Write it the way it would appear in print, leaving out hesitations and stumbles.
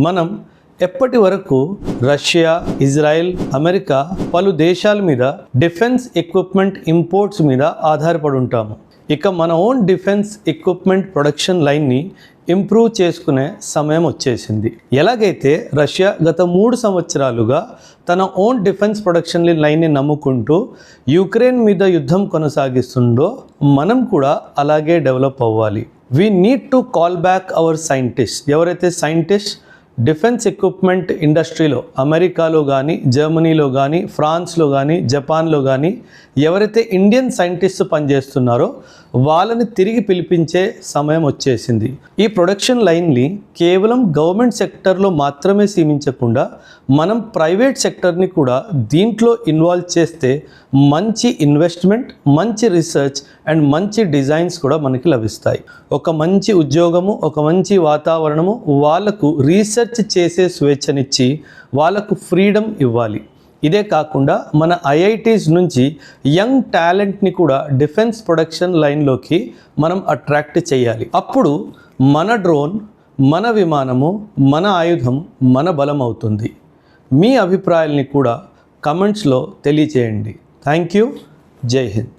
మనం ఎప్పటి వరకు రష్యా, ఇజ్రాయెల్, అమెరికా పలు దేశాల మీద డిఫెన్స్ ఎక్విప్మెంట్ ఇంపోర్ట్స్ మీద ఆధారపడి ఉంటాము. ఇక మన ఓన్ డిఫెన్స్ ఎక్విప్మెంట్ ప్రొడక్షన్ లైన్ని ఇంప్రూవ్ చేసుకునే సమయం వచ్చేసింది. ఎలాగైతే రష్యా గత 3 సంవత్సరాలుగా తన ఓన్ డిఫెన్స్ ప్రొడక్షన్ లైన్ని నమ్ముకుంటూ యుక్రెయిన్ మీద యుద్ధం కొనసాగిస్తుందో మనం కూడా అలాగే డెవలప్ అవ్వాలి. We need to call back our scientist. ఎవరైతే సైంటిస్ట్ డిఫెన్స్ ఎక్విప్మెంట్ ఇండస్ట్రీలో అమెరికాలో కానీ, జర్మనీలో కానీ, ఫ్రాన్స్లో కానీ, జపాన్లో కానీ ఎవరైతే ఇండియన్ సైంటిస్ట్ పనిచేస్తున్నారో వాళ్ళని తిరిగి పిలిపించే సమయం వచ్చేసింది. ఈ ప్రొడక్షన్ లైన్ని కేవలం గవర్నమెంట్ సెక్టర్లో మాత్రమే సీమించకుండా మనం ప్రైవేట్ సెక్టర్ని కూడా దీంట్లో ఇన్వాల్వ్ చేస్తే మంచి ఇన్వెస్ట్మెంట్, మంచి రీసెర్చ్ అండ్ మంచి డిజైన్స్ కూడా మనకి లభిస్తాయి. ఒక మంచి ఉద్యోగము, ఒక మంచి వాతావరణము, వాళ్ళకు రీసెర్చ్ చేసే స్వేచ్ఛనిచ్చి వాళ్ళకు ఫ్రీడమ్ ఇవ్వాలి. ఇదే కాకుండా మన ఐఐటీస్ నుంచి యంగ్ టాలెంట్ని కూడా డిఫెన్స్ ప్రొడక్షన్ లైన్లోకి మనం అట్రాక్ట్ చేయాలి. అప్పుడు మన డ్రోన్, మన విమానము, మన ఆయుధం మన బలం అవుతుంది. మీ అభిప్రాయాల్ని కూడా కమెంట్స్లో తెలియచేయండి. Thank you. జై హింద్.